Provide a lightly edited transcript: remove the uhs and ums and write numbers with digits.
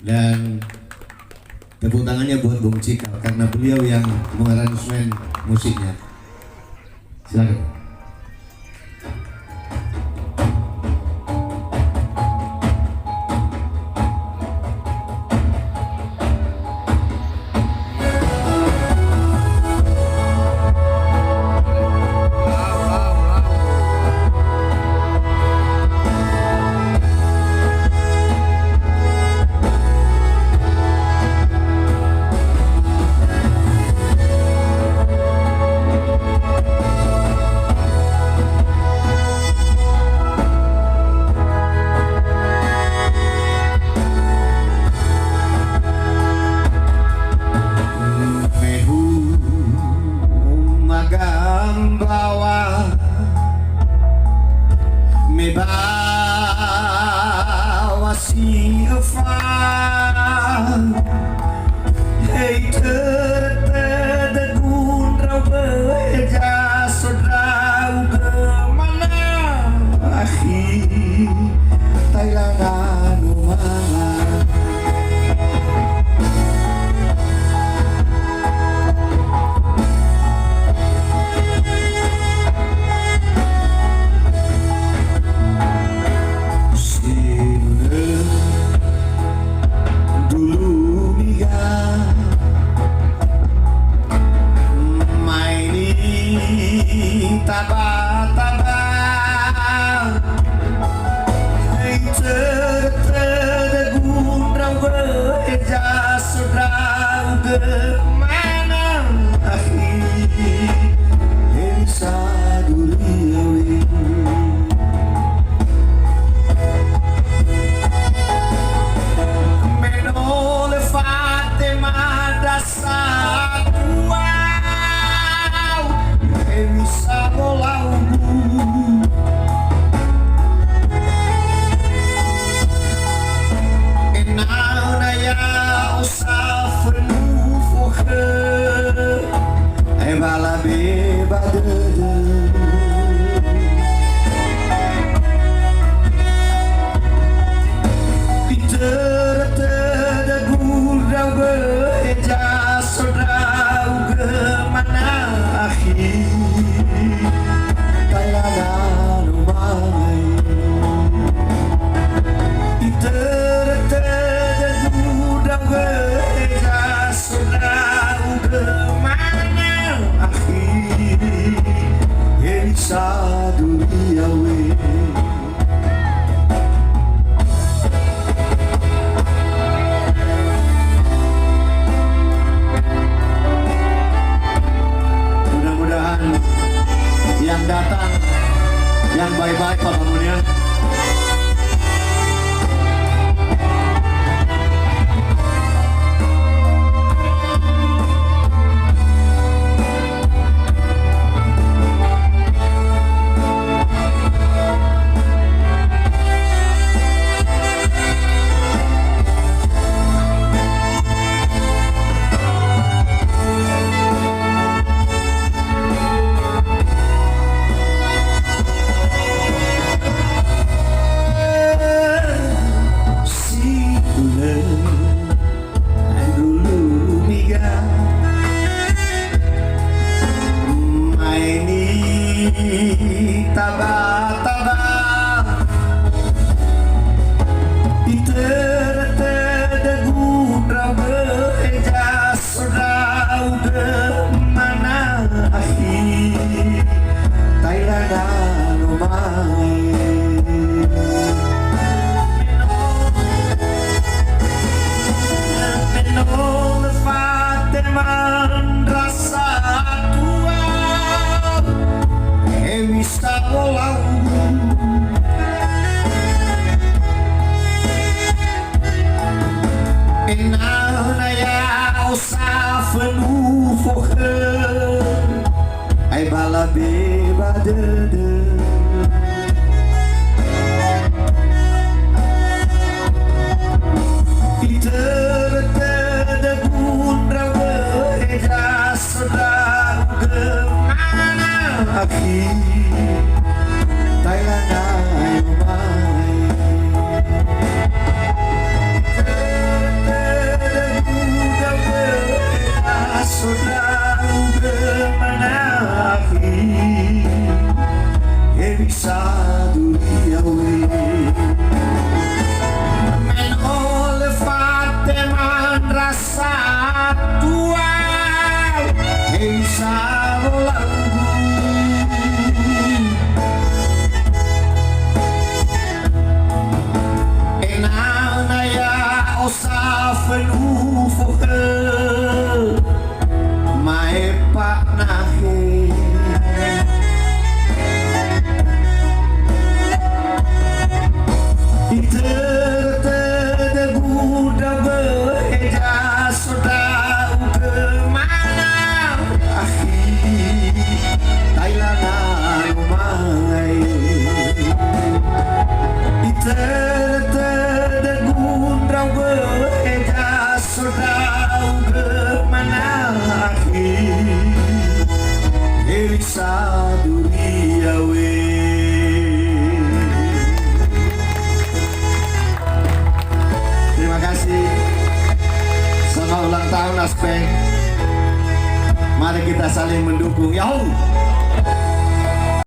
Dan tepuk tangannya buat Bung Cikal karena beliau yang mengaransemen musiknya. Silakan. Bawa si afan Hei tertegun rau beja sodrau gemana Ahi Thailandan umangan Taba-taba Hei tertegun rau beja sodrau gemana Ahi Hei saduriawi Menole fate madasa mudah-mudahan yang datang yang baik-baik Pak Pamunian. Taba-taba Itertedegun rau beja sodrau gemana Ahi Thailandan umai Menole fate mandrasa tua Ewista polau Enana ya usafenu fohe Ai bala beba dede Itertedegun rau beja sodrau gemana Ahi Thailandan umai Selamat ulang tahun Aspek. Mari kita saling mendukung. Yahoo!